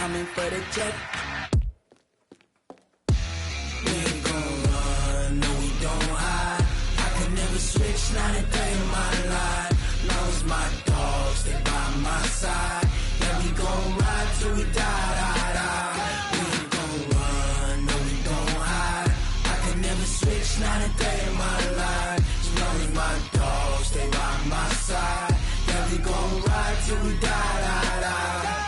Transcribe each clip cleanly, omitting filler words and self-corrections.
coming for the jet. We ain't gon' run, no we don't hide. I could never switch, not a day in my life. Long as my dogs stay by my side. Yeah, we gon' ride till we die, die, die. We ain't gon' run, no we don't hide. I could never switch, not a day in my life. As long as my dogs stay by my side. Yeah, we gon' ride till we die, die, die.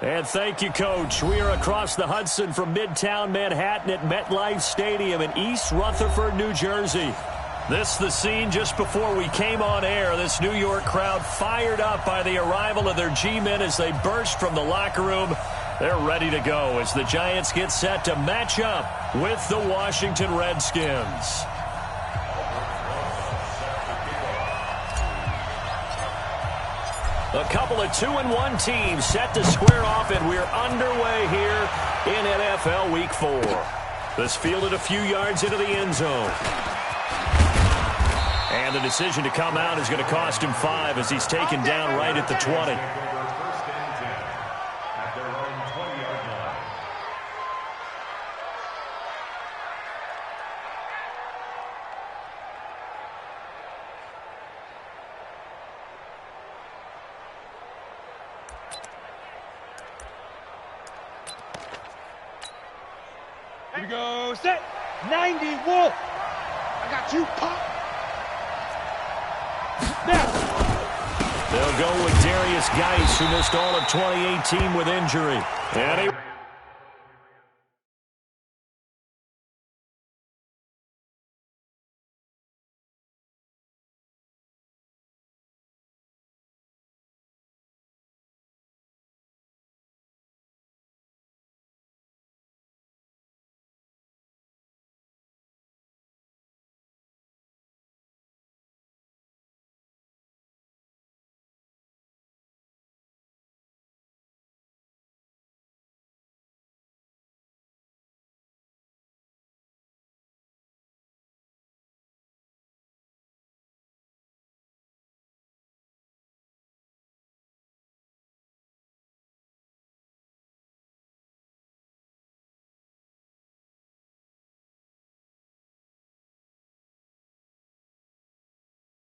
And thank you, Coach. We are across the Hudson from Midtown Manhattan at MetLife Stadium in East Rutherford, New Jersey. This the scene just before we came on air. This New York crowd fired up by the arrival of their G-men as they burst from the locker room. They're ready to go as the Giants get set to match up with the Washington Redskins. A couple of 2-1 teams set to square off, and we're underway here in NFL Week 4. This fielded a few yards into the end zone. And the decision to come out is going to cost him 5 as he's taken down right at the 20. Here we go, set, 90, Wolf. I got you, Pop. Now. They'll go with Darius Geis, who missed all of 2018 with injury. And he...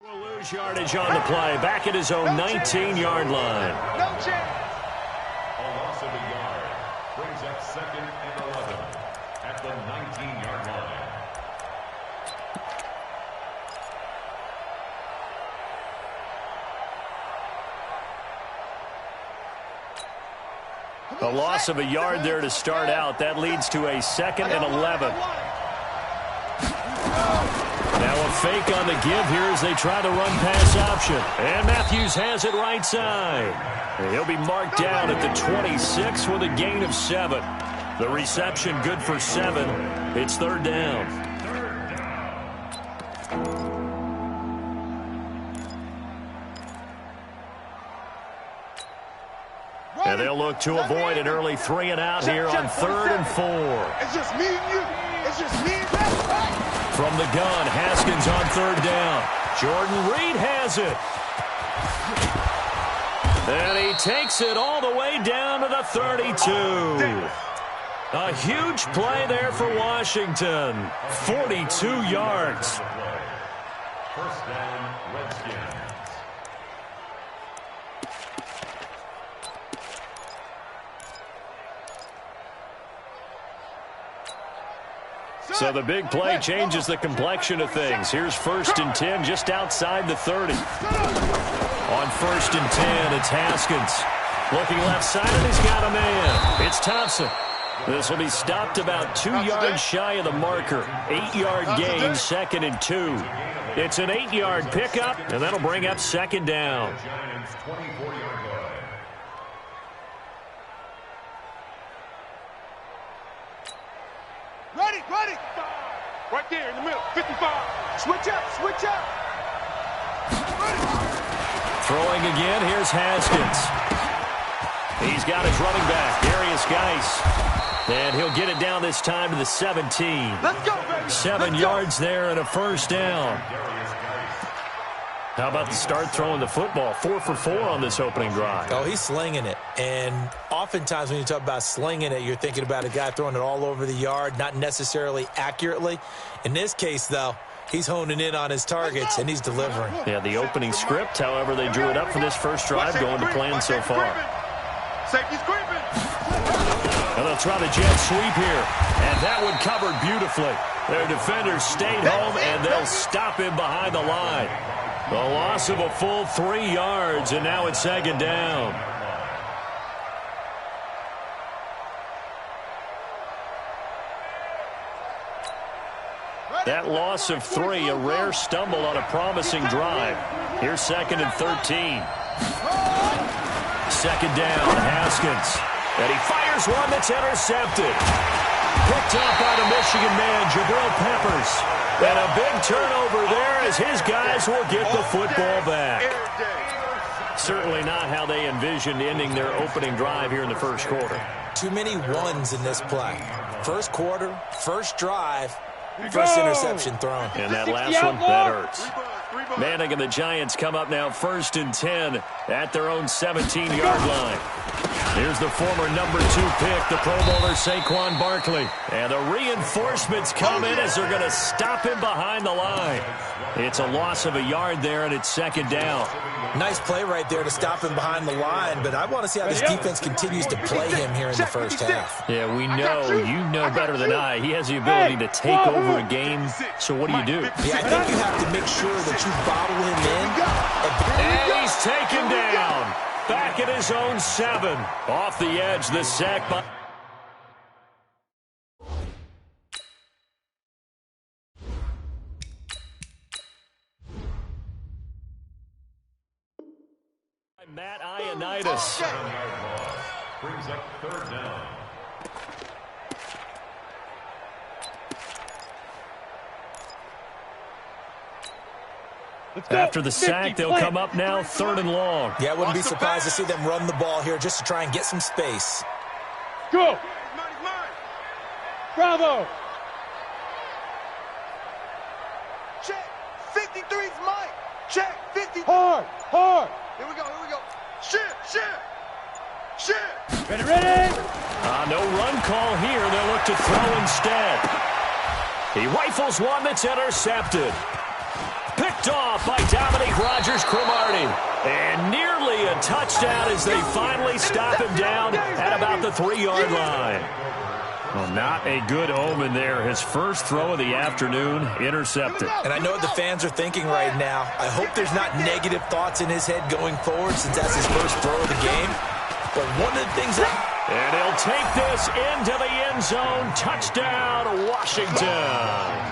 will lose yardage on the play. Back at his own 19-yard line. No chance. A loss of a yard brings up 2nd and 11 at the 19-yard line. A loss of a yard there to start out. That leads to a 2nd and 11. Now a fake on the give here as they try to run pass option. And Matthews has it right side. And he'll be marked down at the 26 with a gain of 7. The reception good for 7. It's 3rd down. And they'll look to avoid an early 3 and out here on 3rd and 4. It's just me and you. It's just me and you. From the gun, Haskins on 3rd down. Jordan Reed has it. And he takes it all the way down to the 32. A huge play there for Washington. 42 yards. First down, Redskins. So the big play changes the complexion of things. Here's 1st and 10 just outside the 30. On 1st and 10, it's Haskins. Looking left side, and he's got a man. It's Thompson. This will be stopped about 2 yards shy of the marker. 8-yard gain, 2nd and 2. It's an 8-yard pickup, and that'll bring up 2nd down. Giants 24-yard line. Ready. Right there in the middle. 55. Switch up. Throwing again, here's Haskins. He's got his running back, Darius Geis. And he'll get it down this time to the 17. Let's go, baby. 7 yards there and a 1st down. How about the start throwing the football? 4 for 4 on this opening drive. Oh, he's slinging it. And oftentimes when you talk about slinging it, you're thinking about a guy throwing it all over the yard, not necessarily accurately. In this case, though, he's honing in on his targets, and he's delivering. Yeah, the opening script, however, they drew it up for this first drive, going to plan so far. Safety's creeping. And they'll try the jet sweep here. And that one covered beautifully. Their defenders stayed home, and they'll stop him behind the line. The loss of a full 3 yards, and now it's 2nd down. That loss of 3, a rare stumble on a promising drive. Here's 2nd and 13. 2nd down, Haskins. And he fires one that's intercepted. Picked up by the Michigan man, Jabril Peppers. And a big turnover there as his guys will get the football back. Certainly not how they envisioned ending their opening drive here in the first quarter. Too many ones in this play. First quarter, first drive, first interception thrown. And that last one, that hurts. Manning and the Giants come up now 1st and 10 at their own 17-yard line. Here's the former number 2 pick, the Pro Bowler Saquon Barkley. And the reinforcements come in as they're going to stop him behind the line. It's a loss of a yard there, and it's 2nd down. Nice play right there to stop him behind the line, but I want to see how this defense continues to play him here in the first half. Yeah, we know, you know better than I, he has the ability to take over a game, so what do? Yeah, I think you have to make sure that you bottle him in. And he's taken down. Back at his own 7. Off the edge, the sack by... Matt Ioannidis. Brings up 3rd down. After the sack, they'll come up now 3rd and long. Yeah, I wouldn't be surprised to see them run the ball here just to try and get some space. Go. Bravo. Check. 53's Mike. Check. 50. Hard. Here we go. Shit. Ready. No run call here. They'll look to throw instead. He rifles one that's intercepted. Picked off by Dominique Rodgers-Cromartie. And nearly a touchdown as they finally stop him down at about the 3-yard line. Well, not a good omen there. His first throw of the afternoon, intercepted. And I know what the fans are thinking right now. I hope there's not negative thoughts in his head going forward since that's his first throw of the game. But one of the things that... And he'll take this into the end zone. Touchdown, Washington.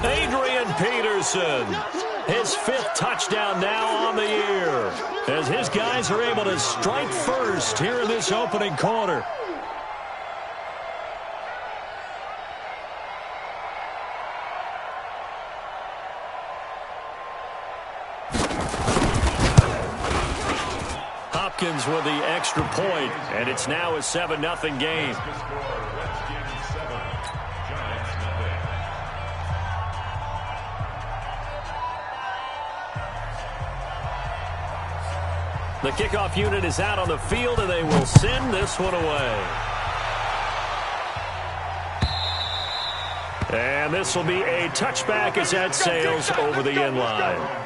Adrian Peterson, his 5th touchdown now on the year, as his guys are able to strike first here in this opening quarter. Hopkins with the extra point, and it's now a 7-0 game. The kickoff unit is out on the field, and they will send this one away. And this will be a touchback as that sails over the end line.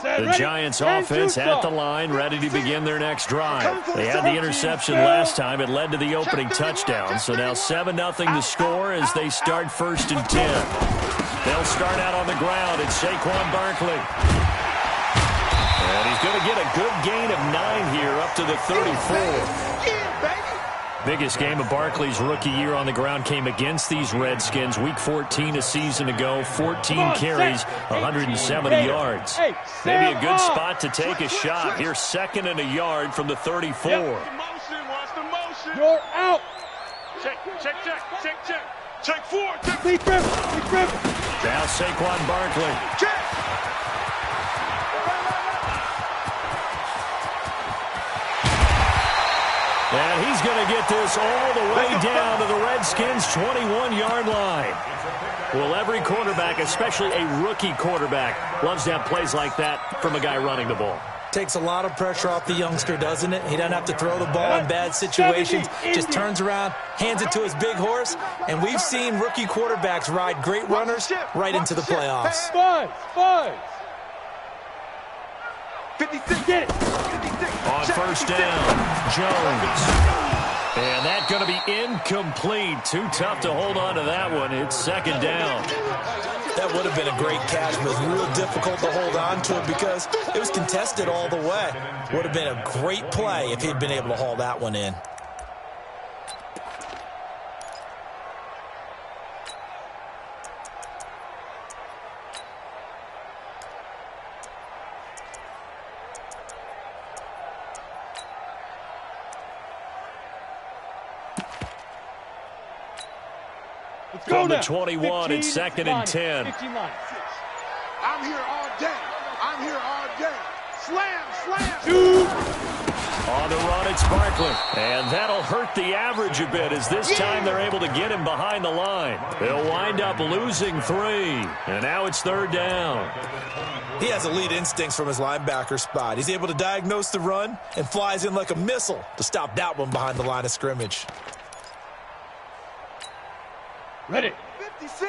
The Giants offense at the line, ready to begin their next drive. They had the interception last time. It led to the opening touchdown. So now 7-0 to score as they start 1st and 10. They'll start out on the ground. It's Saquon Barkley. And he's going to get a good gain of 9 here up to the 34. Biggest game of Barkley's rookie year on the ground came against these Redskins. Week 14 a season ago, 14 carries, 170 yards. Maybe a good spot to take a shot. Here's 2nd and a yard from the 34. You're out. Check. Check 4. Deep rip. Now Saquon Barkley. Check. And he's going to get this all the way down to the Redskins' 21-yard line. Well, every quarterback, especially a rookie quarterback, loves to have plays like that from a guy running the ball. Takes a lot of pressure off the youngster, doesn't it? He doesn't have to throw the ball in bad situations. Just turns around, hands it to his big horse. And we've seen rookie quarterbacks ride great runners right into the playoffs. Five. 56. Get it. 56. On 1st down, Jones. And that's going to be incomplete. Too tough to hold on to that one. It's 2nd down. That would have been a great catch, but it was real difficult to hold on to it because it was contested all the way. Would have been a great play if he'd been able to haul that one in. From the 21, it's 2nd and 10. I'm here all day. Slam. On the run, it's Barkley. And that'll hurt the average a bit as this time they're able to get him behind the line. They'll wind up losing 3. And now it's 3rd down. He has elite instincts from his linebacker spot. He's able to diagnose the run and flies in like a missile to stop that one behind the line of scrimmage. Ready. 56.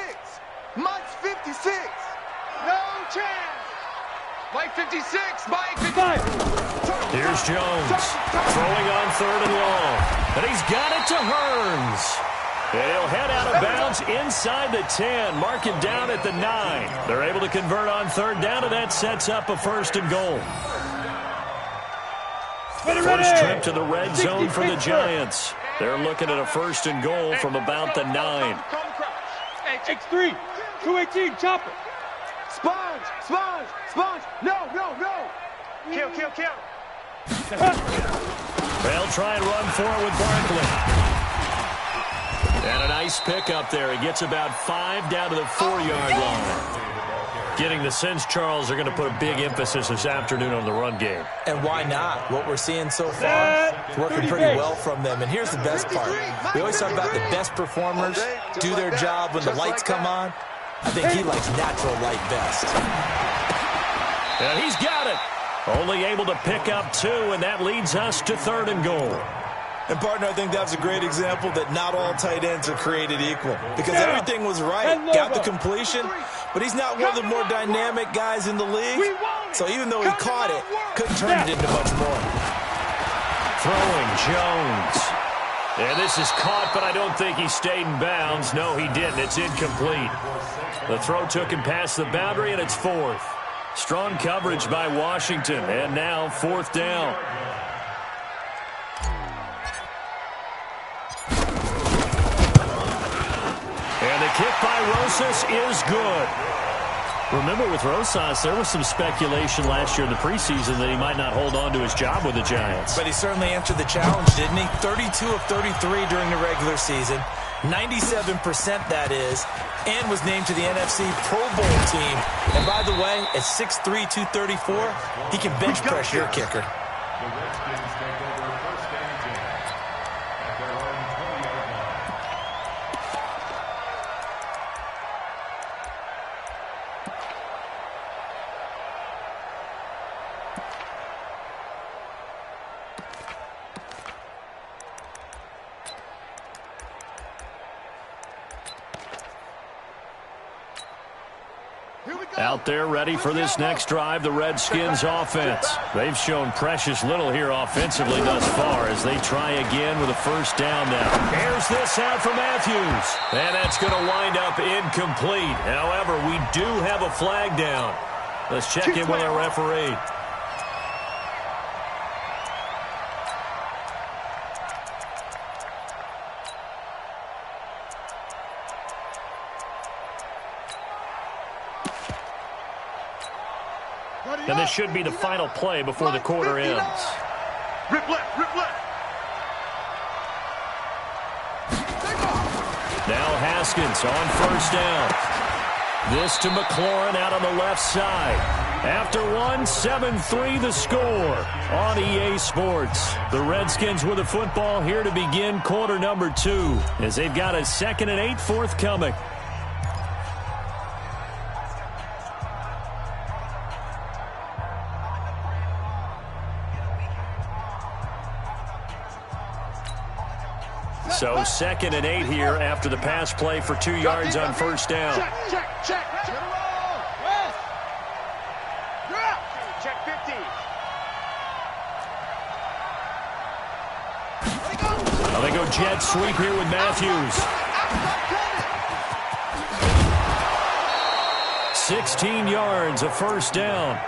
Mike's 56. No chance. Mike 56. Mike 55. Here's Jones throwing on 3rd and long. And he's got it to Hearns. And he'll head out of bounds inside the 10. Mark it down at the 9. They're able to convert on 3rd down, and that sets up a 1st and goal. First trip to the red zone for the Giants. They're looking at a 1st and goal from about the 9. X3, 218, chop it. Sponge. No. Kill. They'll try and run for it with Barkley. And a nice pickup there. He gets about 5 down to the 4-yard line. Getting the sense, Charles, are going to put a big emphasis this afternoon on the run game. And why not? What we're seeing so far is working pretty well from them. And here's the best part. We always talk about the best performers do their job when the lights come on. I think he likes natural light best. And he's got it. Only able to pick up 2, and that leads us to 3rd and goal. And, partner, I think that was a great example that not all tight ends are created equal. Because everything was right. Got the completion, but he's not one of the more dynamic guys in the league. So even though he caught it, couldn't turn it into much more. Throwing Jones. And this is caught, but I don't think he stayed in bounds. No, he didn't. It's incomplete. The throw took him past the boundary, and it's 4th. Strong coverage by Washington, and now 4th down. And the kick by Rosas is good. Remember, with Rosas, there was some speculation last year in the preseason that he might not hold on to his job with the Giants. But he certainly answered the challenge, didn't he? 32 of 33 during the regular season, 97% that is, and was named to the NFC Pro Bowl team. And by the way, at 6'3", 234, he can bench press your kicker. The Redskins take over 1st and 10 at their own Out there ready for this next drive, the Redskins offense. They've shown precious little here offensively thus far as they try again with a first down now. Here's this out for Matthews. And that's going to wind up incomplete. However, we do have a flag down. Let's check in with our referee. And this should be the final play before the quarter ends. Rip left, rip left. Now Haskins on first down. This to McLaurin out on the left side. After one, 7-3 the score on EA Sports. The Redskins with the football here to begin quarter number 2 as they've got a 2nd and 8 forthcoming. So 2nd and 8 here after the pass play for 2 yards on first down. Check. West. Check 50. Well, they go jet sweep here with Matthews. 16 yards, a first down.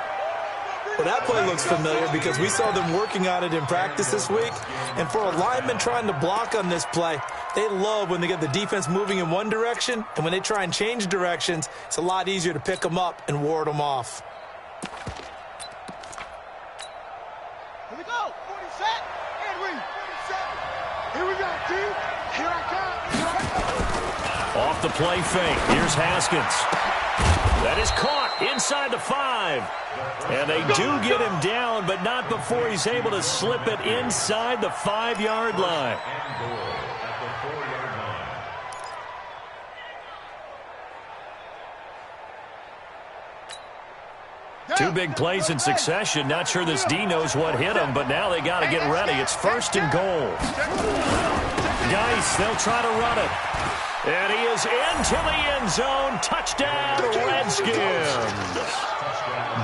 Well, that play looks familiar because we saw them working on it in practice this week. And for a lineman trying to block on this play, they love when they get the defense moving in one direction. And when they try and change directions, it's a lot easier to pick them up and ward them off. Here we go. 40 set. And we. 47. Here we go, dude. Here I come. Off the play fake. Here's Haskins. That is caught inside the 5. And they do get him down, but not before he's able to slip it inside the 5-yard line. Two big plays in succession. Not sure this D knows what hit him, but now they got to get ready. It's 1st and goal. Geis, they'll try to run it. And he is into the end zone. Touchdown, Redskins.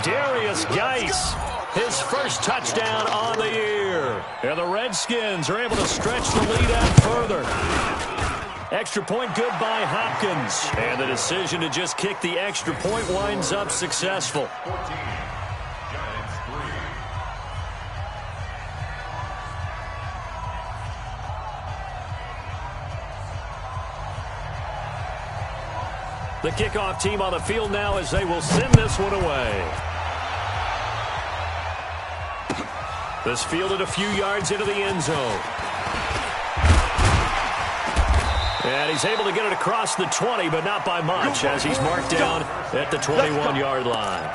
Darius Geis, his first touchdown on the year. And the Redskins are able to stretch the lead out further. Extra point good by Hopkins. And the decision to just kick the extra point winds up successful. 14, Giants 3. The kickoff team on the field now as they will send this one away. This fielded a few yards into the end zone. And he's able to get it across the 20, but not by much as he's marked down at the 21-yard line.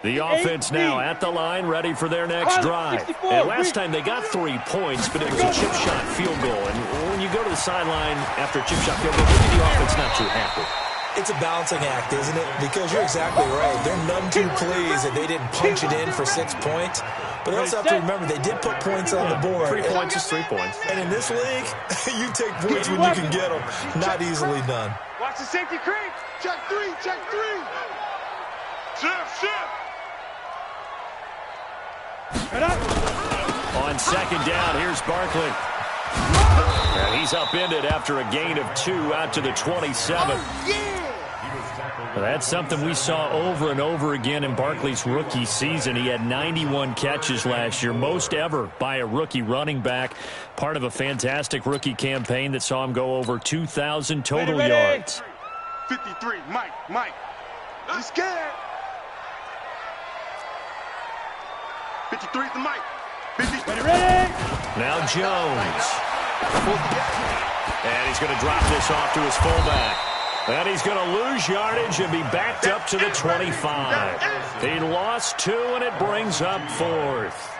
The offense now at the line, ready for their next drive. And last time they got 3 points, but it was a chip shot field goal. And when you go to the sideline after a chip shot field goal, maybe the offense not too happy. It's a balancing act, isn't it? Because you're exactly right. They're none too pleased that they didn't punch it in for 6 points. But they also have to remember they did put points on the board. 3 points is 3 points. And in this league, you take points when you can get them. Not easily done. Watch the safety creep. Check 3. Shift. On second down, here's Barkley. And he's upended after a gain of 2 out to the 27. That's something we saw over and over again in Barkley's rookie season. He had 91 catches last year, most ever by a rookie running back. Part of a fantastic rookie campaign that saw him go over 2,000 total yards. 53, Mike. He's scared. 53 to Mike. 50. Ready. Now Jones. And he's going to drop this off to his fullback. And he's going to lose yardage and be backed up to the 25. He lost 2, and it brings up 4th.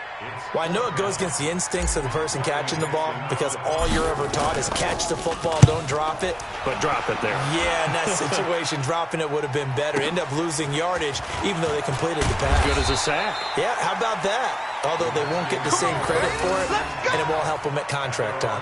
Well, I know it goes against the instincts of the person catching the ball because all you're ever taught is catch the football, don't drop it. But drop it there. Yeah, in that situation, dropping it would have been better. End up losing yardage, even though they completed the pass. Good as a sack. Yeah, how about that? Although they won't get the same credit for it, and it won't help them at contract time.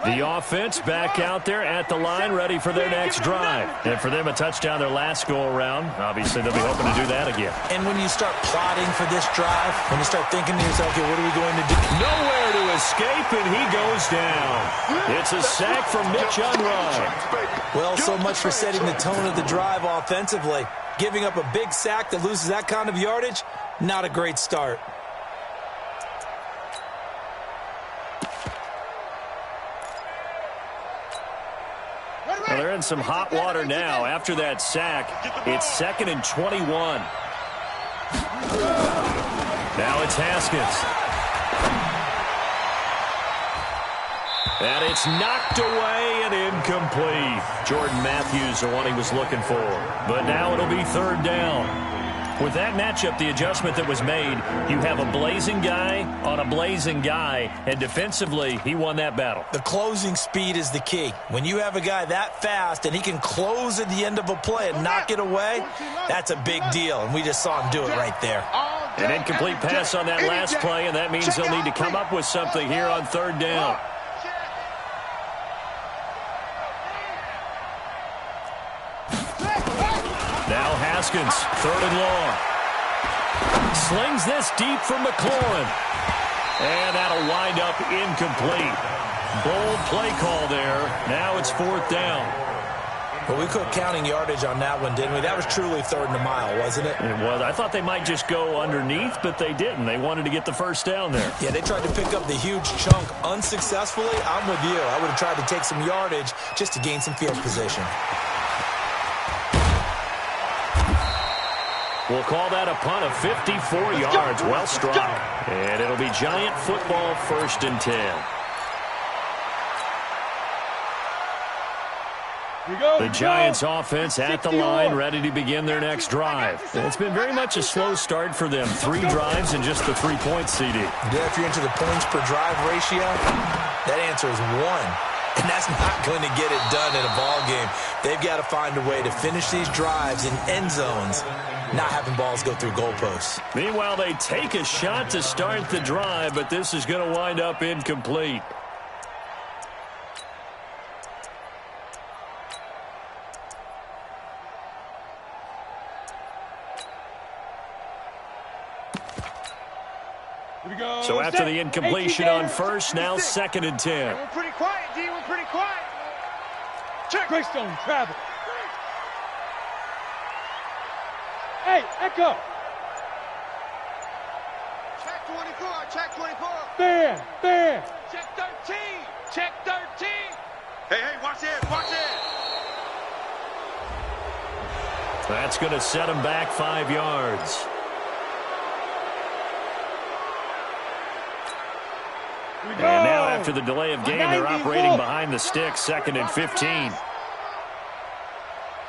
The offense back out there at the line, ready for their next drive. And for them, a touchdown their last go-around. Obviously, they'll be hoping to do that again. And when you start plotting for this drive, when you start thinking to yourself, okay, what are we going to do? Nowhere to escape, and he goes down. It's a sack from Mitch Unruh. Well, so much for setting the tone of the drive offensively. Giving up a big sack that loses that kind of yardage, not a great start. Well, they're in some hot water now. After that sack, it's 2nd and 21. Now it's Haskins. And it's knocked away and incomplete. Jordan Matthews, the one he was looking for. But now it'll be 3rd down. With that matchup, the adjustment that was made, you have a blazing guy on a blazing guy, and defensively, he won that battle. The closing speed is the key. When you have a guy that fast and he can close at the end of a play and knock it away, that's a big deal, and we just saw him do it right there. An incomplete pass on that last play, and that means they'll need to come up with something here on 3rd down. Now Haskins, 3rd and long. Slings this deep from McLaurin. And that'll wind up incomplete. Bold play call there. Now it's 4th down. Well, we quit counting yardage on that one, didn't we? That was truly 3rd and a mile, wasn't it? It was. I thought they might just go underneath, but they didn't. They wanted to get the 1st down there. Yeah, they tried to pick up the huge chunk unsuccessfully. I'm with you. I would have tried to take some yardage just to gain some field position. We'll call that a punt of 54 yards. Well struck. And it'll be Giant football, 1st and 10. The Giants offense at the line, ready to begin their next drive. It's been very much a slow start for them. 3 drives and just the 3 points, CD. Yeah, if you're into the points per drive ratio, that answer is 1. And that's not going to get it done in a ball game. They've got to find a way to finish these drives in end zones, not having balls go through goalposts. Meanwhile, they take a shot to start the drive, but this is going to wind up incomplete. So after the incompletion on 1st, now 2nd and 10. We're pretty quiet, D. We're pretty quiet. Check. Greystone, travel. Hey, Echo. Check 24. Check 24. Fair. Check 13. Check 13. Hey, watch it. Watch it. That's going to set them back 5 yards. And now after the delay of game, they're operating behind the sticks, 2nd and 15.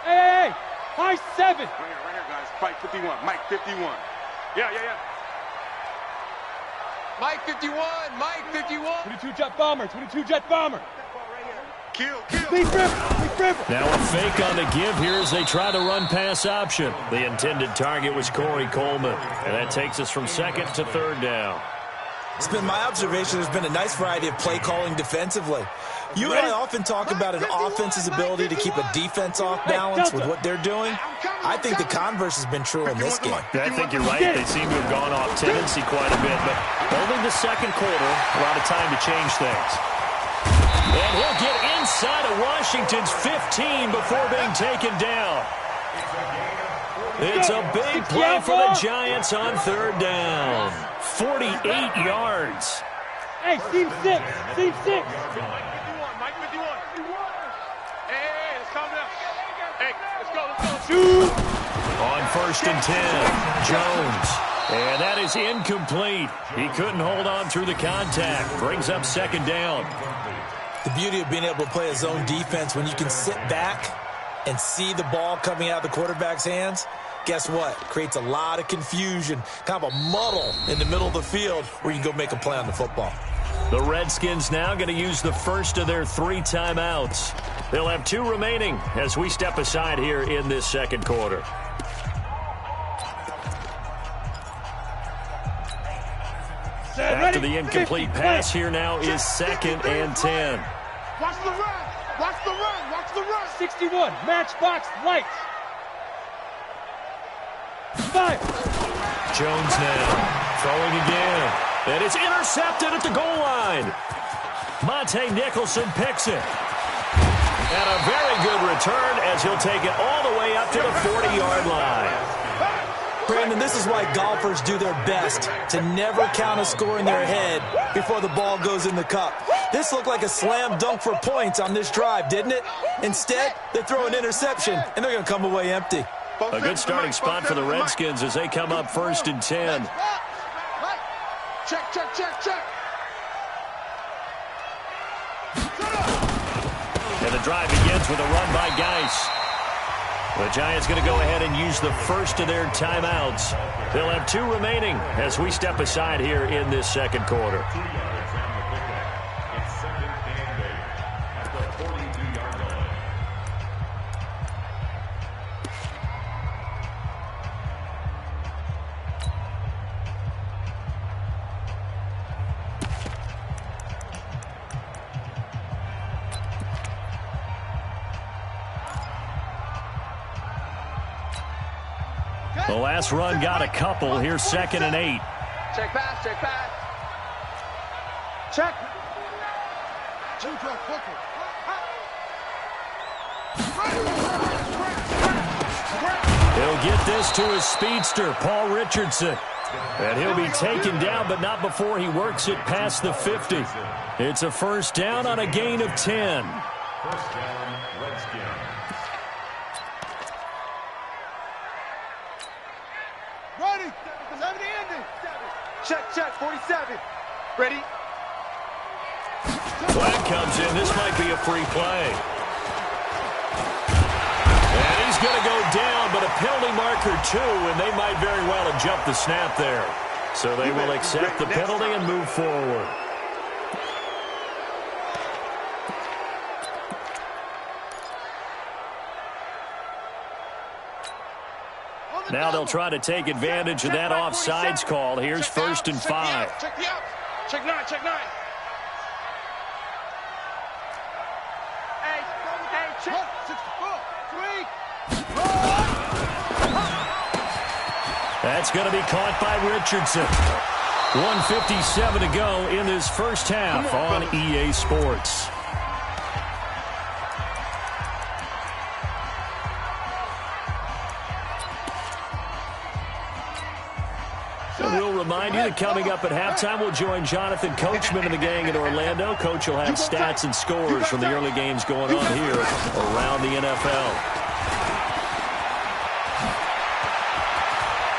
Hey, high 7. Right here, guys. Mike 51. Mike 51. Yeah. Mike 51. 22 jet bomber. Kill. Leaf River. Now a fake on the give here as they try to run pass option. The intended target was Corey Coleman. And that takes us from 2nd to 3rd down. It's been my observation there's been a nice variety of play calling defensively. You and I often talk about an offense's ability to keep a defense off balance with what they're doing. I think the converse has been true in this game. I think you're right. They seem to have gone off tendency quite a bit, but only the 2nd quarter, a lot of time to change things. And he'll get inside of Washington's 15 before being taken down. It's a big play for the Giants on 3rd down. 48 yards. Hey, team 6. Mike 51. Hey, let's calm down. Hey, let's go. Shoot. On 1st and 10, Jones. And that is incomplete. He couldn't hold on through the contact. Brings up 2nd down. The beauty of being able to play a zone defense when you can sit back and see the ball coming out of the quarterback's hands, guess what? Creates a lot of confusion, kind of a muddle in the middle of the field where you can go make a play on the football. The Redskins now going to use the first of their 3 timeouts. They'll have 2 remaining as we step aside here in this 2nd quarter. After the incomplete pass, here now is 2nd and 10. Watch the run. Watch the run. Watch the run. 61, matchbox lights. 5. Jones now throwing again. And it's intercepted at the goal line. Monte Nicholson picks it. And a very good return as he'll take it all the way up to the 40-yard line. Brandon, this is why golfers do their best to never count a score in their head before the ball goes in the cup. This looked like a slam dunk for points on this drive, didn't it? Instead, they throw an interception, and they're going to come away empty. A good starting spot for the Redskins as they come up 1st and 10. Check, check, check, check. And the drive begins with a run by Geis. The Giants going to go ahead and use the first of their timeouts. They'll have 2 remaining as we step aside here in this 2nd quarter. 2 yards on the pickup. It's 2nd and 8 at the 42-yard line. The last run got a couple. Here's 2nd and 8. Check pass, check pass. Check. He'll get this to his speedster, Paul Richardson. And he'll be taken down, but not before he works it past the 50. It's a 1st down on a gain of 10. 1st down, Redskins. Ready. 70 ending. Check, check. 47. Ready. Flag comes in. This might be a free play. And he's going to go down, but a penalty marker too, and they might very well have jumped the snap there. So they will accept the penalty and move forward. Now they'll try to take advantage of that offsides call. Here's 1st and 5. Check the out. Check 9, check 9. Hey, check. 6, 4, 3. That's going to be caught by Richardson. 1:57 to go in this 1st half on EA Sports. We'll remind you that coming up at halftime, we'll join Jonathan Coachman and the gang in Orlando. Coach will have stats and scores from the early games going on here around the NFL.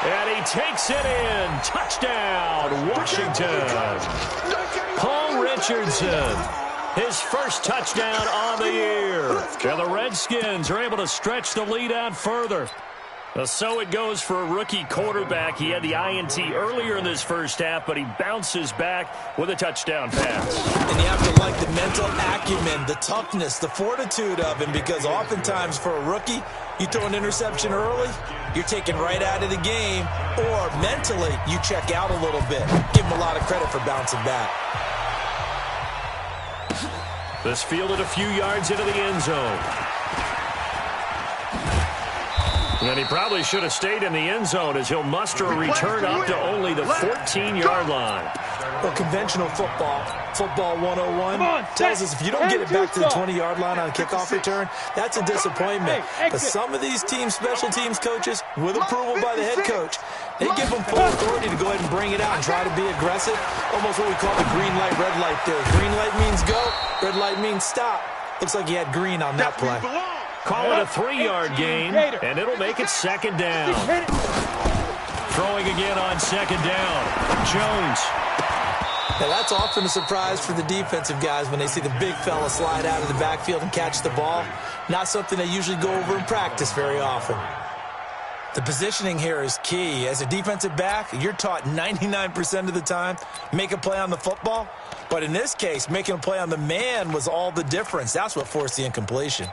And he takes it in. Touchdown, Washington. Paul Richardson, his 1st touchdown on the year. And the Redskins are able to stretch the lead out further. So it goes for a rookie quarterback. He had the INT earlier in this 1st half, but he bounces back with a touchdown pass. And you have to like the mental acumen, the toughness, the fortitude of him, because oftentimes for a rookie, you throw an interception early, you're taken right out of the game, or mentally you check out a little bit. Give him a lot of credit for bouncing back. This fielded a few yards into the end zone. And he probably should have stayed in the end zone as he'll muster a return up to only the 14-yard line. Well, conventional football 101, tells us if you don't get it back to the 20-yard line on a kickoff return, that's a disappointment. But some of these special teams coaches, with approval by the head coach, they give them full authority to go ahead and bring it out and try to be aggressive. Almost what we call the green light, red light theory. Green light means go, red light means stop. Looks like he had green on that play. Call it a 3-yard gain, and it'll make it second down. Throwing again on second down. Jones. Now that's often a surprise for the defensive guys when they see the big fella slide out of the backfield and catch the ball. Not something they usually go over in practice very often. The positioning here is key. As a defensive back, you're taught 99% of the time, make a play on the football. But in this case, making a play on the man was all the difference. That's what forced the incompletion.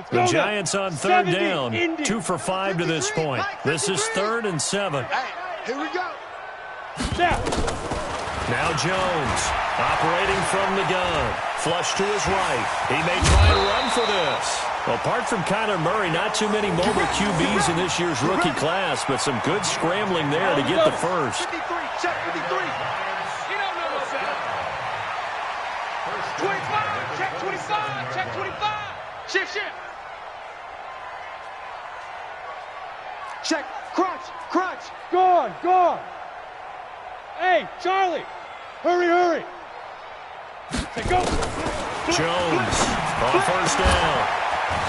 The Giants on third down, 2 for 5 to this point. This is 3rd and 7. Here we go. Now Jones, operating from the gun. Flush to his right. He may try and run for this. Apart from Kyler Murray, not too many mobile QBs in this year's rookie class, but some good scrambling there to get the first. 53, check 53. You don't know no better. 25, check 25, check 25. Shift. Check, crunch. Gone. Hey, Charlie, hurry. Say go. Jones on first down.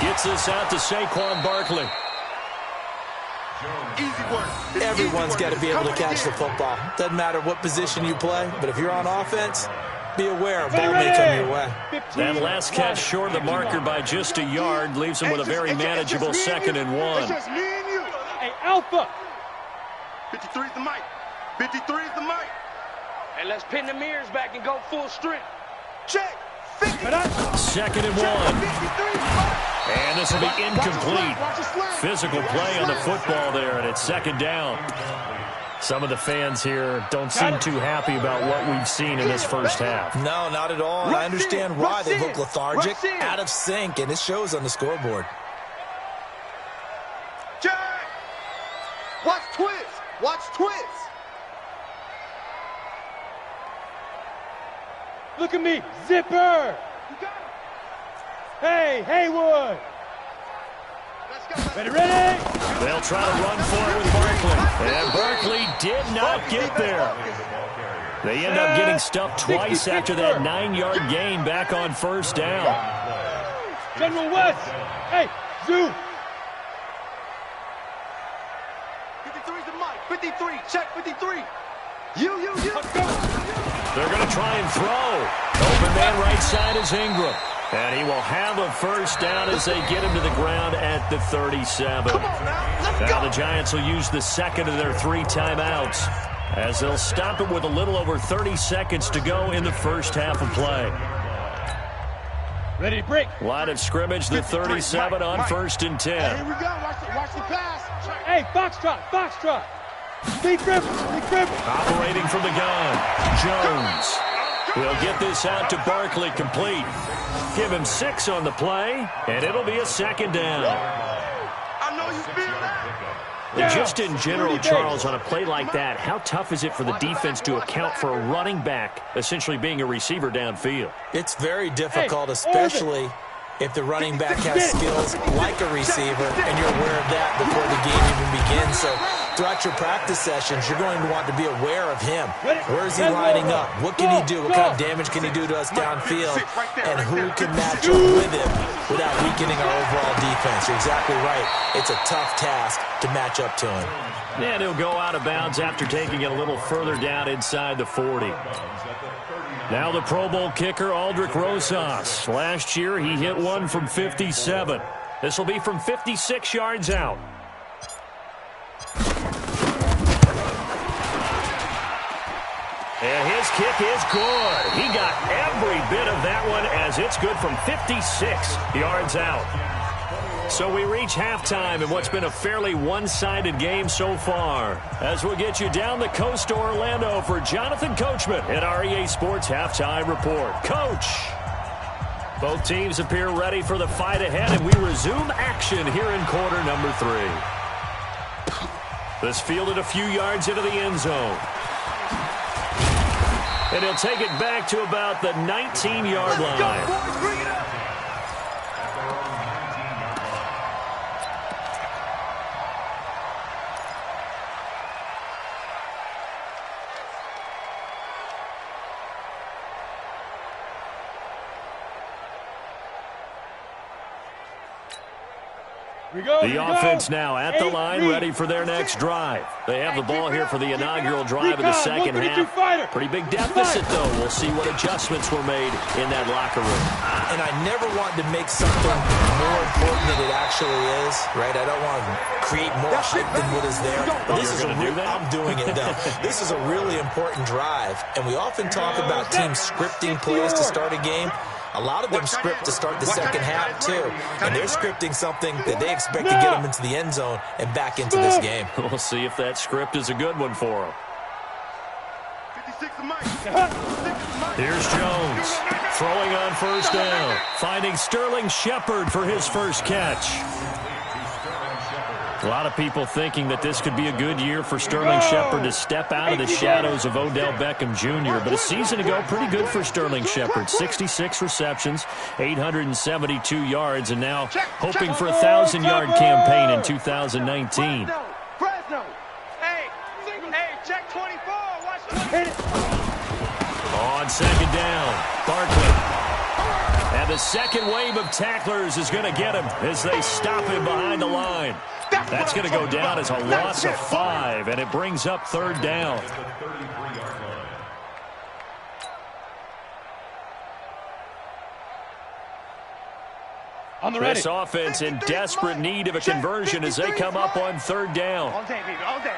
Gets this out to Saquon Barkley. Easy work. Everyone's got to be able to catch the football. Doesn't matter what position you play, but if you're on offense, be aware a ball may come your way. That last catch short of the marker by just a yard leaves him with a very manageable 2nd and 1. It's just me and you. Hey, Alpha. 53 is the mic. 53 is the mic. And let's pin the mirrors back and go full strength. Check. 50. 2nd and 1. And this will be incomplete. Physical play on the football there, and it's 2nd down. Some of the fans here don't seem too happy about what we've seen in this first half. No, not at all, and I understand why. They look lethargic, out of sync, and it shows on the scoreboard. Check. Watch twist. Look at me, zipper. Hey, Haywood. Ready? They'll try to run for it with Barkley. And Barkley did not get there. They end up getting stuffed twice after that 9-yard gain back on first down. General West. Hey, Zoo. 53's the mic. 53. Check 53. You. Let's go. They're going to try and throw. Open man right side is Ingram. And he will have a first down as they get him to the ground at the 37. Come on now. Let's go. Now the Giants will use the second of their 3 timeouts as they'll stop it with a little over 30 seconds to go in the first half of play. Ready to break. Line of scrimmage, the 37 on 1st and 10. Here we go. Watch the pass. Hey, Foxtrot. Big grip. Operating from the gun, Jones. He'll get this out to Barkley complete. Give him 6 on the play, and it'll be a 2nd down. I know you feel that. Just in general, Charles, on a play like that, how tough is it for the defense to account for a running back essentially being a receiver downfield? It's very difficult, especially if the running back has skills like a receiver, and you're aware of that before the game even begins. So throughout your practice sessions, you're going to want to be aware of him. Where is he lining up? What can he do? What kind of damage can he do to us downfield? And who can match up with him without weakening our overall defense? You're exactly right. It's a tough task to match up to him. And he'll go out of bounds after taking it a little further down inside the 40. Now the Pro Bowl kicker, Aldrich Rosas. Last year, he hit one from 57. This will be from 56 yards out. And his kick is good. He got every bit of that one as it's good from 56 yards out. So we reach halftime in what's been a fairly one-sided game so far. As we'll get you down the coast to Orlando for Jonathan Coachman at our EA Sports Halftime Report. Coach, both teams appear ready for the fight ahead, and we resume action here in quarter number 3. This fielded a few yards into the end zone. And he'll take it back to about the 19-yard line. The offense now at the line, ready for their next drive. They have the ball here for the inaugural drive of the second half. Pretty big deficit, though. We'll see what adjustments were made in that locker room. And I never want to make something more important than it actually is, right? I don't want to create more hype than what is there. But this is I'm doing it, though. This is a really important drive, and we often talk about teams scripting plays to start a game. A lot of them script to start the second half, too. And they're scripting something that they expect to get them into the end zone and back into this game. We'll see if that script is a good one for them. Here's Jones, throwing on first down, finding Sterling Shepard for his first catch. A lot of people thinking that this could be a good year for Sterling Shepard to step out of the shadows of Odell Beckham Jr., but a season ago, pretty good for Sterling Shepard. 66 receptions, 872 yards, and now hoping for a 1,000-yard campaign in 2019. Fresno. Hey, check 24. Watch 20. On second down, Barkley. And the second wave of tacklers is going to get him as they stop him behind the line. That's going to go down as a loss of 5, and it brings up third down. This offense in desperate need of a conversion as they come up on third down. All day, baby. All day.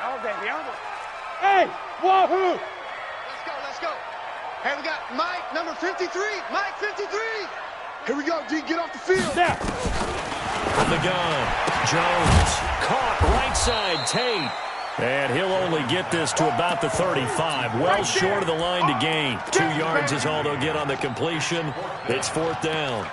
Hey, wahoo! Let's go. Hey, we got Mike, number 53. Mike, 53. Here we go, D. Get off the field. Now. From the gun, Jones caught right side Tate. And he'll only get this to about the 35. Well short of the line to gain. 2 yards is all they'll get on the completion. It's fourth down.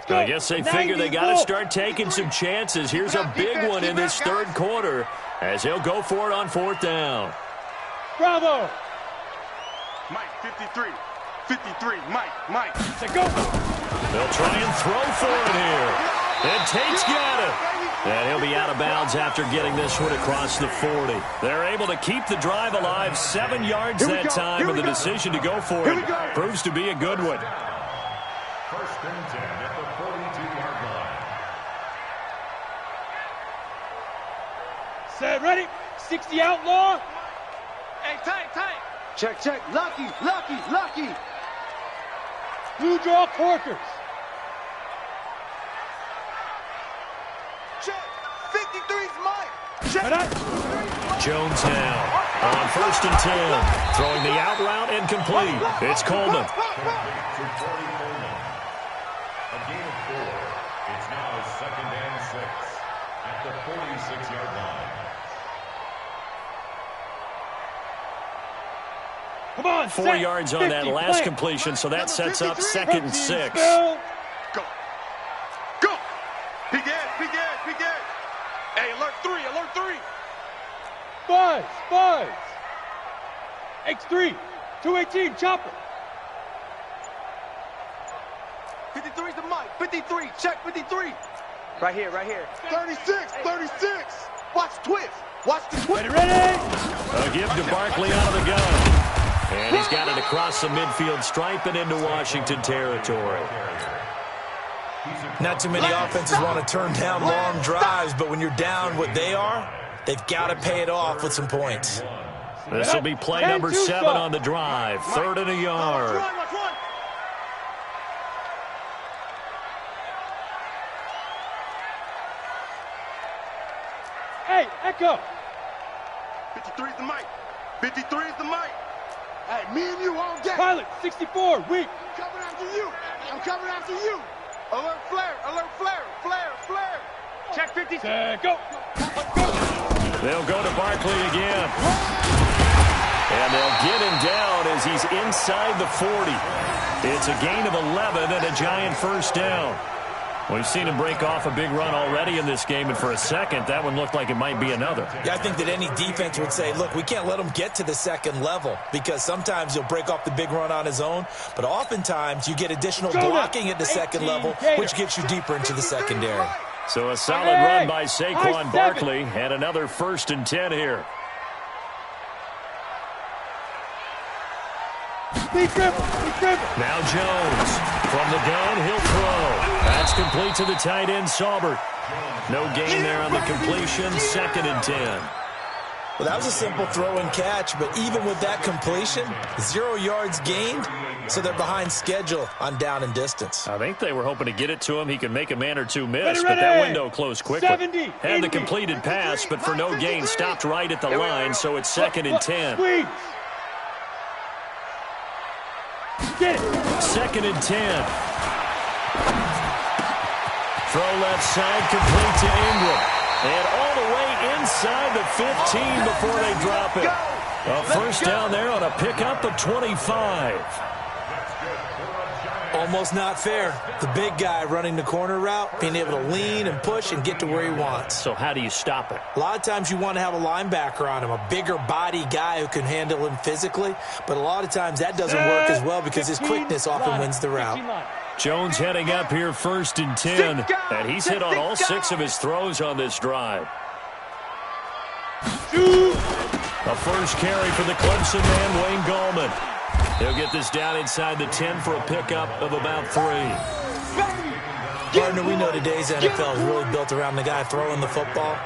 I guess they figure they got to start taking some chances. Here's a big one in this third quarter as he'll go for it on fourth down. Bravo! Mike, 53. Mike. Let's go. They'll try and throw for it here. And Tate's got it. And he'll be out of bounds after getting this one across the 40. They're able to keep the drive alive 7 yards that time, and the decision to go for it proves to be a good one. First and 10 at the 42-yard line. Set, ready. 60 outlaw. Hey, tight. Check. Lucky. Blue draw Corkers. Check. 53's Mike. Check. Jones now on first and 10. Throwing the out route incomplete. It's Coleman. A gain of 4. It's now second and 6 at the 46-yard line. Come on, 4 yards on that last completion, so that sets up second and 6. Go. Big Ed. Hey, alert 3. Spies. X3, 218, chopper. 53's the Mike. 53. Check 53. Right here. 36. Watch the twist. Ready. A give to Barkley out of the gun. And he's got it across the midfield stripe and into Washington territory. Not too many offenses want to turn down long drives, but when you're down what they are, they've got to pay it off with some points. This will be play number 7 on the drive. 3rd and a yard. Watch one. Hey, Echo. 53's the Mike. Hey, me and you all day. Pilot, 64, weak. I'm coming after you. Alert flare. Check 50. Go. They'll go to Barkley again. And they'll get him down as he's inside the 40. It's a gain of 11 and a giant first down. We've seen him break off a big run already in this game, and for a second, that one looked like it might be another. Yeah, I think that any defense would say, look, we can't let him get to the second level because sometimes he'll break off the big run on his own, but oftentimes you get additional blocking at the second level, which gets you deeper into the secondary. So a solid run by Saquon Barkley, and another 1st and 10 here. Now Jones. From the gun, he'll throw. That's complete to the tight end, Saubert. No gain there on the completion, 2nd and 10. Well, that was a simple throw and catch, but even with that completion, 0 yards gained, so they're behind schedule on down and distance. I think they were hoping to get it to him. He could make a man or two miss, but that window closed quickly. Had the completed pass, but for no gain, stopped right at the line, so it's 2nd and 10. Get it. 2nd and 10. Throw left side, complete to Ingram. And all the way inside the 15 before they drop it. A first down there on a pickup of 25. Almost not fair. The big guy running the corner route, being able to lean and push and get to where he wants. So how do you stop it? A lot of times you want to have a linebacker on him, a bigger body guy who can handle him physically, but a lot of times that doesn't work as well because his quickness often wins the route. Jones heading up here 1st and 10, and he's hit on all 6 of his throws on this drive. A first carry for the Clemson man, Wayne Gallman. He'll get this down inside the 10 for a pickup of about 3. Partner, we know today's NFL is really built around the guy throwing the football.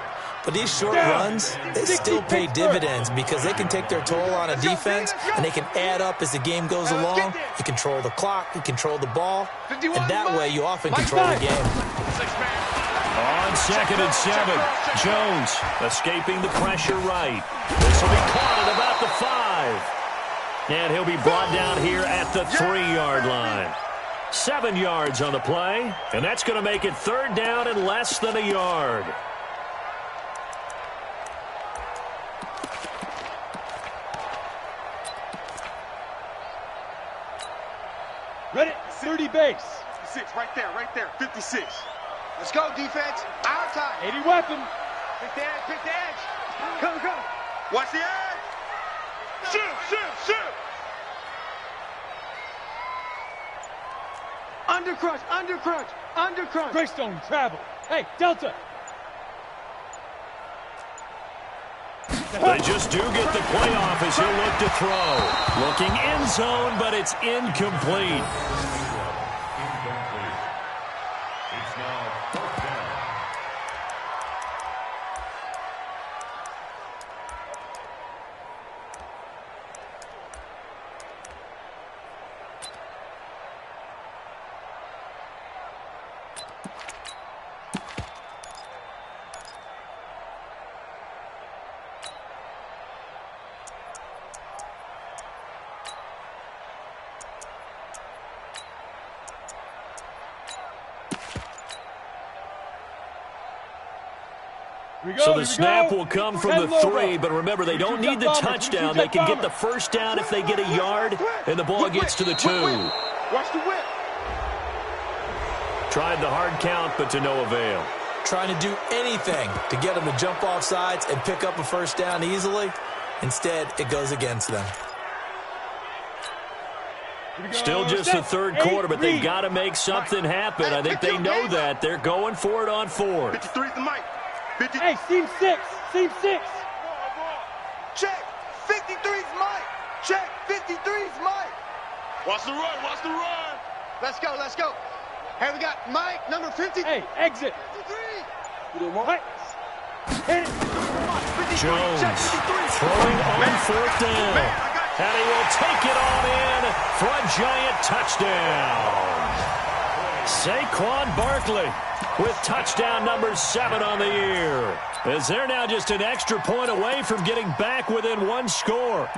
But these short runs, they still pay dividends because they can take their toll on a defense and they can add up as the game goes along. You control the clock, you control the ball, and that way you often control the game. On 2nd and 7, Jones escaping the pressure right. This will be caught at about the 5. And he'll be brought down here at the 3-yard line. 7 yards on the play, and that's going to make it 3rd down and less than a yard. Ready, 30 base. 56, right there, 56. Let's go, defense. Our time. 80 weapon. Pick the edge. Come. Watch the edge. Shoot. Undercrunch. Greystone, travel. Hey, Delta. They just do get the play off as he'll look to throw. Looking end zone, but it's incomplete. It's now 4th down. So the snap will come from the 3, but remember, they don't need the touchdown. They can get the first down if they get a yard, and the ball gets to the 2. Watch the whip. Tried the hard count, but to no avail. Trying to do anything to get them to jump off sides and pick up a first down easily. Instead, it goes against them. Still just the 3rd quarter, but they've got to make something happen. I think they know that. They're going for it on 4th. 53's the mic. 50. Hey, seam 6. Check. 53's Mike. Check. 53's Mike. Watch the run. Let's go. Hey, we got Mike, number 50. Hey, exit. 53. You didn't want it. Hit it. Jones throwing on 4th down. And he will take it on in for a giant touchdown. Saquon Barkley with touchdown number 7 on the year. As they're now just an extra point away from getting back within 1 score.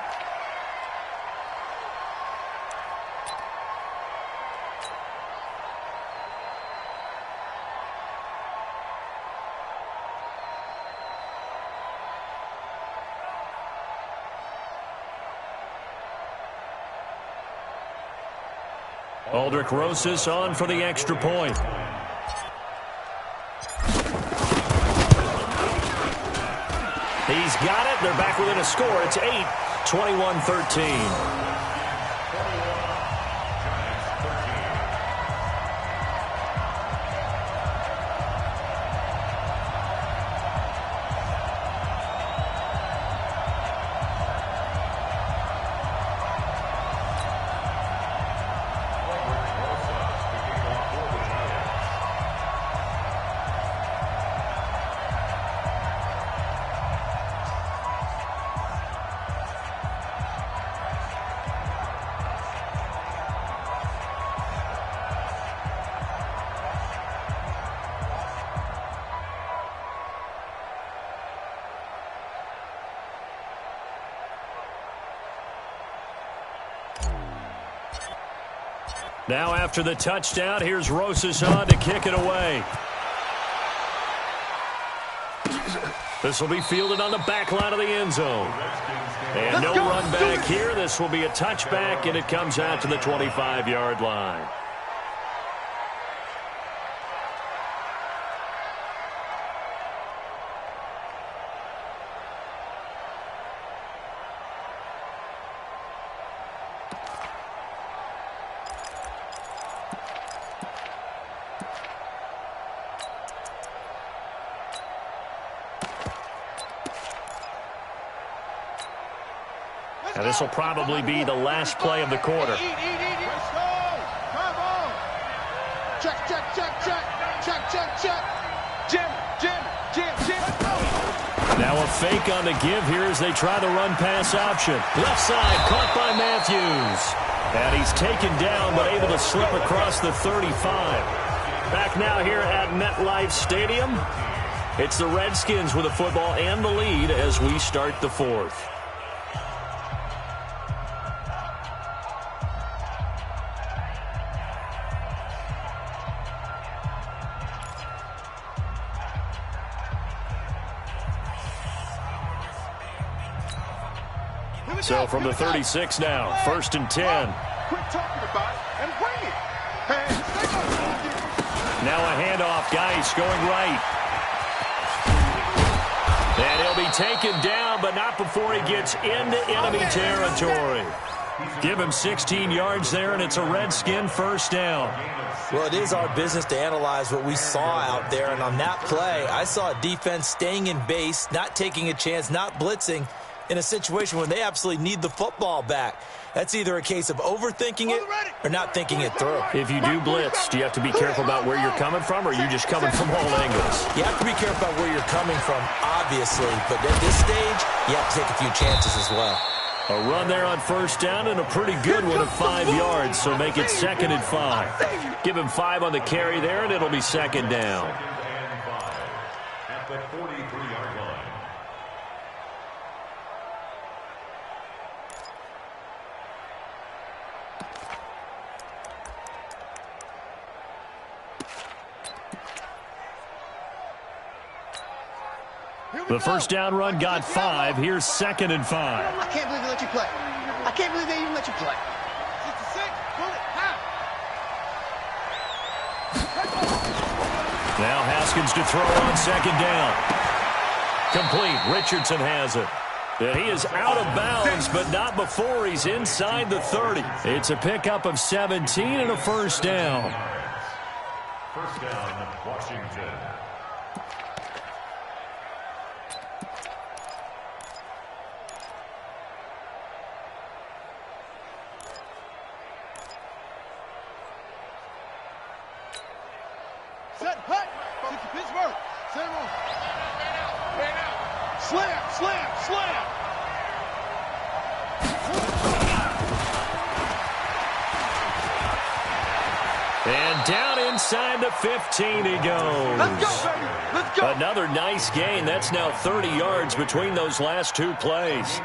Aldrich Rosas on for the extra point. He's got it. They're back within a score. It's 8, 21-13. Now after the touchdown, here's Rosas on to kick it away. This will be fielded on the back line of the end zone. And no run back here. This will be a touchback, and it comes out to the 25-yard line. And this will probably be the last play of the quarter. Let's go. Come on. Check, check, check, check. Check, check, check. Jim. Now a fake on the give here as they try the run-pass option. Left side, caught by Matthews. And he's taken down, but able to slip across the 35. Back now here at MetLife Stadium. It's the Redskins with the football and the lead as we start the fourth. So from the 36 now, 1st and 10. Quit talking about it and bring it. Hey, now a handoff, Geis going right. And he'll be taken down, but not before he gets into enemy territory. Give him 16 yards there, and it's a Redskin first down. Well, it is our business to analyze what we saw out there, and on that play, I saw a defense staying in base, not taking a chance, not blitzing, in a situation when they absolutely need the football back. That's either a case of overthinking it or not thinking it through. If you do blitz, do you have to be careful about where you're coming from, or are you just coming from all angles? You have to be careful about where you're coming from, obviously, but at this stage, you have to take a few chances as well. A run there on first down and a pretty good one of 5 yards, so make it 2nd and 5. Give him 5 on the carry there, and it'll be 2nd down. At the 43-yard line. The first down run got 5. Here's 2nd and 5. I can't believe they let you play. I can't believe they even let you play. 66, pull it, half. Now Haskins to throw on 2nd down. Complete. Richardson has it. And he is out of bounds, but not before he's inside the 30. It's a pickup of 17 and a first down. First down, Washington. Set, hut. Get to Pittsburgh. Set him on. Man out. Slam, slam, slam. And down inside the 15 he goes. Let's go, baby. Let's go. Another nice gain. That's now 30 yards between those last 2 plays.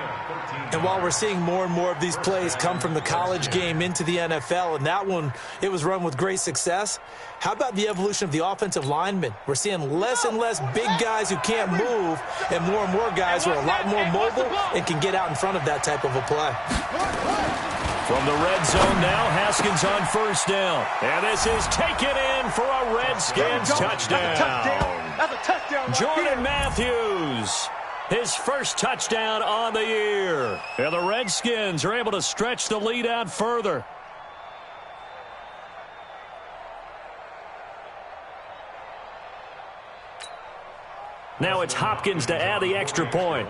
And while we're seeing more and more of these plays come from the college game into the NFL, and that one, it was run with great success, how about the evolution of the offensive linemen? We're seeing less and less big guys who can't move and more guys who are a lot more mobile and can get out in front of that type of a play. From the red zone now, Haskins on first down. And this is taken in for a Redskins touchdown. That's a touchdown. Jordan Matthews. His first touchdown on the year. And the Redskins are able to stretch the lead out further. Now it's Hopkins to add the extra point.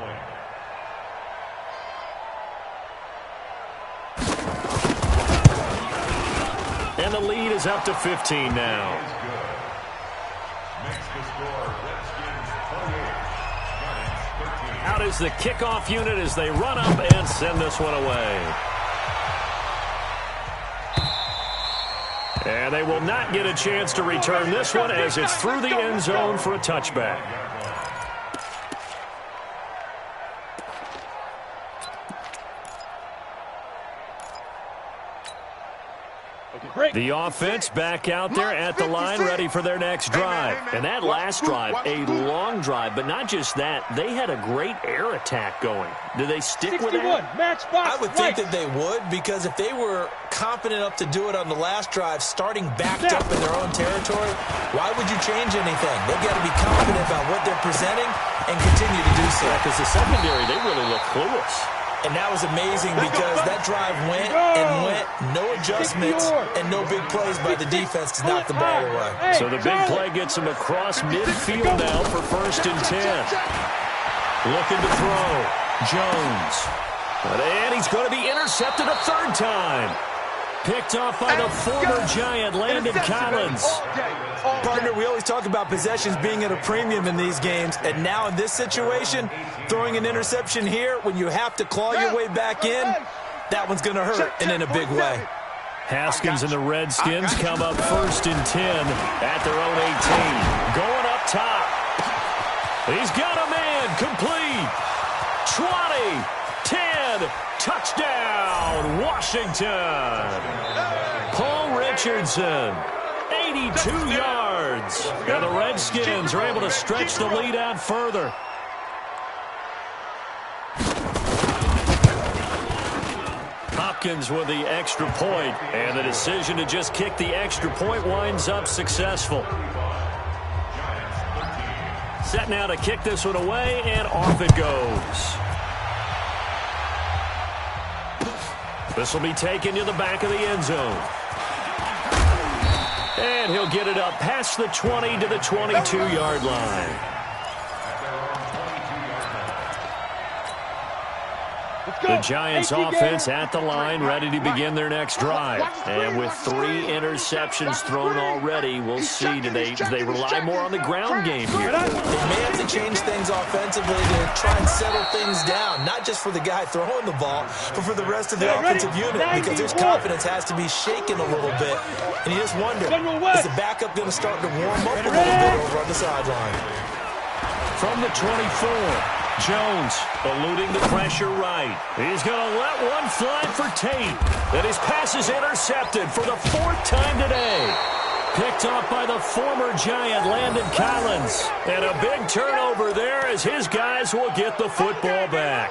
And the lead is up to 15 now. Out is the kickoff unit as they run up and send this one away. And they will not get a chance to return this one as it's through the end zone for a touchback. The offense back out there at the line ready for their next drive. And that last drive, a long drive, but not just that. They had a great air attack going. Do they stick with that? I would think that they would, because if they were confident enough to do it on the last drive, starting backed up in their own territory, why would you change anything? They've got to be confident about what they're presenting and continue to do so. Because the secondary, they really look clueless. And that was amazing because that drive went and went, no adjustments, and no big plays by the defense to knock the ball away. So the big play gets him across midfield now for 1st and 10. Looking to throw. Jones. And he's going to be intercepted a 3rd time. Picked off by the former Giant, Landon Collins. Partner, we always talk about possessions being at a premium in these games, and now in this situation, throwing an interception here when you have to claw your way back in, that one's going to hurt, and in a big way. Haskins and the Redskins come up 1st and 10 at their own 18. Going up top. He's got a man, complete. 20, 10, touchdown, Washington. Paul Richardson, 82 yards. And the Redskins are able to stretch the lead out further. Hopkins with the extra point, and the decision to just kick the extra point winds up successful. Set now to kick this one away, and off it goes. This will be taken to the back of the end zone. And he'll get it up past the 20 to the 22-yard line. The Giants offense at the line, ready to begin their next drive. And with 3 interceptions thrown already, we'll see, do they rely more on the ground game here? They may have to change things offensively to try and settle things down, not just for the guy throwing the ball, but for the rest of the offensive unit, because his confidence has to be shaken a little bit. And you just wonder, is the backup going to start to warm up a little bit over on the sideline? From the 24. Jones eluding the pressure right. He's going to let one fly for Tate. And his pass is intercepted for the 4th time today. Picked off by the former Giant, Landon Collins. And a big turnover there as his guys will get the football back.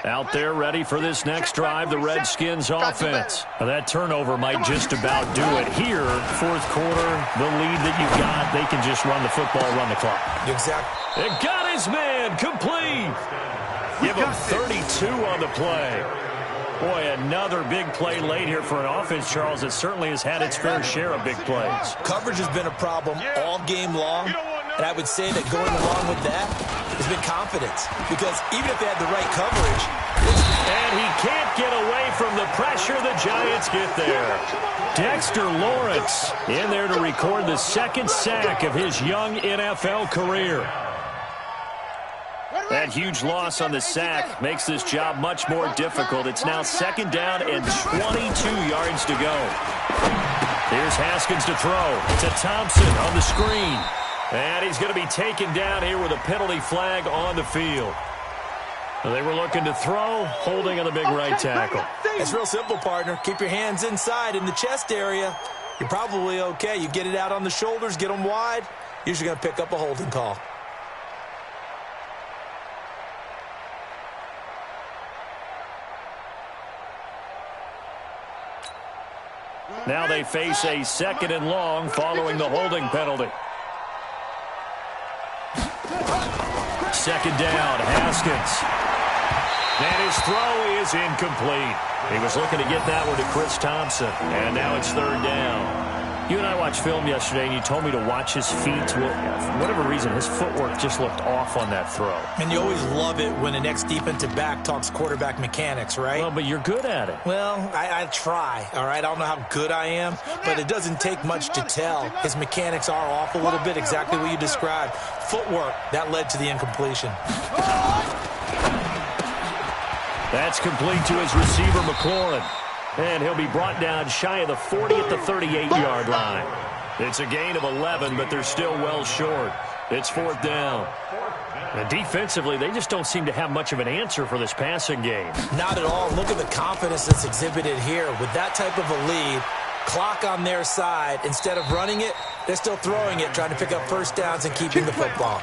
Out there ready for this next drive, the Redskins offense. Now that turnover might just about do it here. 4th quarter, the lead that you've got, they can just run the football, run the clock. Exactly. It got his man, complete. Give him 32 on the play. Boy, another big play late here for an offense, Charles, that certainly has had its fair share of big plays. Coverage has been a problem all game long, and I would say that going along with that has been confidence, because even if they had the right coverage, and he can't get away from the pressure, the Giants get there. Dexter Lawrence in there to record the 2nd sack of his young NFL career. That huge loss on the sack makes this job much more difficult. It's now 2nd down and 22 yards to go. Here's Haskins to throw. To Thompson on the screen. And he's going to be taken down here with a penalty flag on the field. They were looking to throw, holding on the big right tackle. It's real simple, partner. Keep your hands inside in the chest area. You're probably okay. You get it out on the shoulders, get them wide. Usually going to pick up a holding call. Now they face a 2nd and long following the holding penalty. 2nd down, Haskins. And his throw is incomplete. He was looking to get that one to Chris Thompson. And now it's 3rd down. You and I watched film yesterday, and you told me to watch his feet. Well, for whatever reason, his footwork just looked off on that throw. And you always love it when an ex-defensive back talks quarterback mechanics, right? Well, but you're good at it. Well, I try, all right? I don't know how good I am, but it doesn't take much to tell. His mechanics are off a little bit, exactly what you described. Footwork, that led to the incompletion. That's complete to his receiver, McLaurin. And he'll be brought down shy of the 40 at the 38-yard line. It's a gain of 11, but they're still well short. It's 4th down. And defensively, they just don't seem to have much of an answer for this passing game. Not at all. Look at the confidence that's exhibited here. With that type of a lead, clock on their side, instead of running it, they're still throwing it, trying to pick up first downs and keeping the football.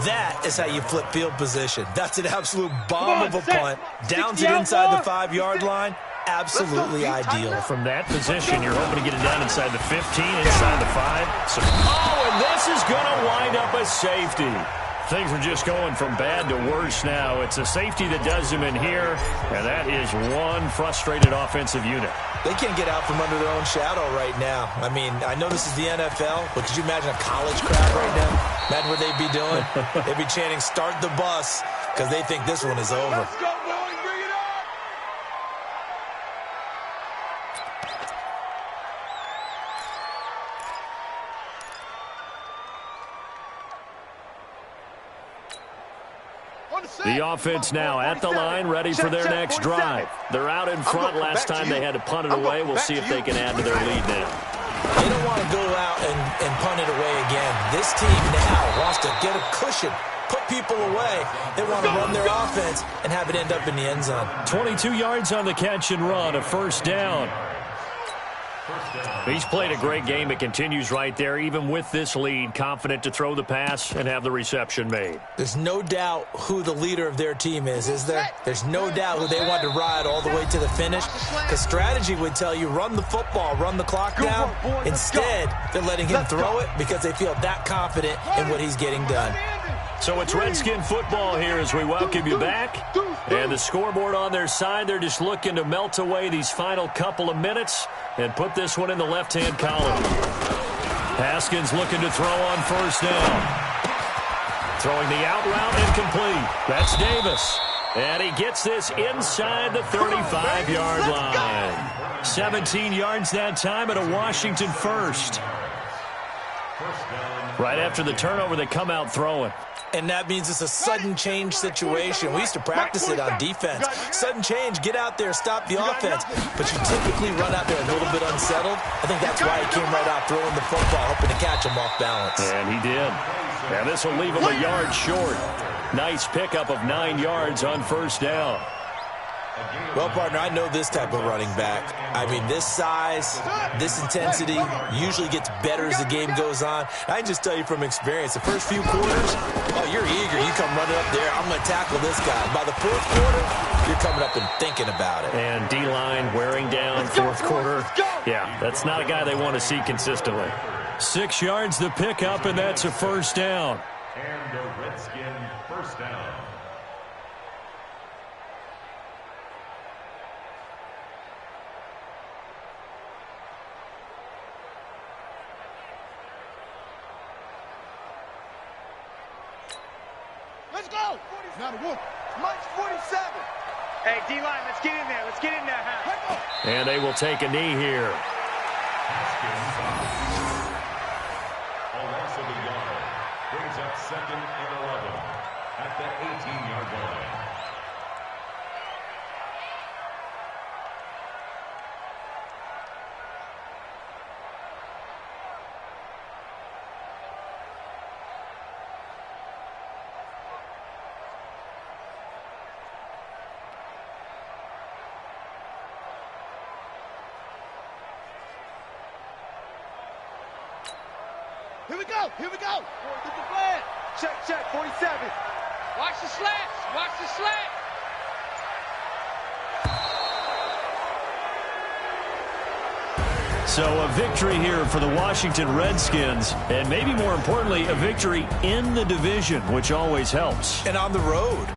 That is how you flip field position. That's an absolute bomb of a punt. Downs it inside the 5-yard line. Absolutely ideal. From that position, you're hoping to get it down inside the 15, inside the 5. So, and this is going to wind up a safety. Things are just going from bad to worse now. It's a safety that does him in here, and that is one frustrated offensive unit. They can't get out from under their own shadow right now. I mean, I know this is the NFL, but could you imagine a college crowd right now? Imagine what they'd be doing. They'd be chanting, "Start the bus," because they think this one is over. Let's go, boys. Bring it up. The offense now at the line, ready for their next drive. They're out in front. Last time they had to punt it away. We'll see if they can add to their lead now. They don't want to go out and punt it away again. This team now wants to get a cushion, put people away. They want to run their offense and have it end up in the end zone. 22 yards on the catch and run, a 1st down. He's played a great game. It continues right there, even with this lead, confident to throw the pass and have the reception made. There's no doubt who the leader of their team is there? There's no doubt who they want to ride all the way to the finish, because strategy would tell you run the football, run the clock down. Instead, they're letting him throw it because they feel that confident in what he's getting done. So it's Redskin football here as we welcome you back. And the scoreboard on their side, they're just looking to melt away these final couple of minutes and put this one in the left-hand column. Haskins looking to throw on 1st down. Throwing the out route incomplete. That's Davis. And he gets this inside the 35-yard line. 17 yards that time at a Washington 1st. Right after the turnover, they come out throwing. And that means it's a sudden change situation. We used to practice it on defense. Sudden change, get out there, stop the offense. But you typically run out there a little bit unsettled. I think that's why he came right out throwing the football, hoping to catch him off balance. And he did. And this will leave him a yard short. Nice pickup of 9 yards on 1st down. Well, partner, I know this type of running back. I mean, this size, this intensity usually gets better as the game goes on. I can just tell you from experience, the first few quarters, oh, you're eager. You come running up there, I'm going to tackle this guy. By the 4th quarter, you're coming up and thinking about it. And D-line wearing down 4th quarter. Yeah, that's not a guy they want to see consistently. 6 yards the pickup, and that's a 1st down. And a Redskin 1st down. Let's go. Now the wolf. Mike's 47. Hey, D-line, let's get in there. Let's get in there, huh? And they will take a knee here. A loss of a yard. Brings up 2nd and 11 at the 18-yard line. Here we go. Here we go. Get the flag. Check, 47. Watch the slats. Watch the slats. So a victory here for the Washington Redskins, and maybe more importantly, a victory in the division, which always helps. And on the road.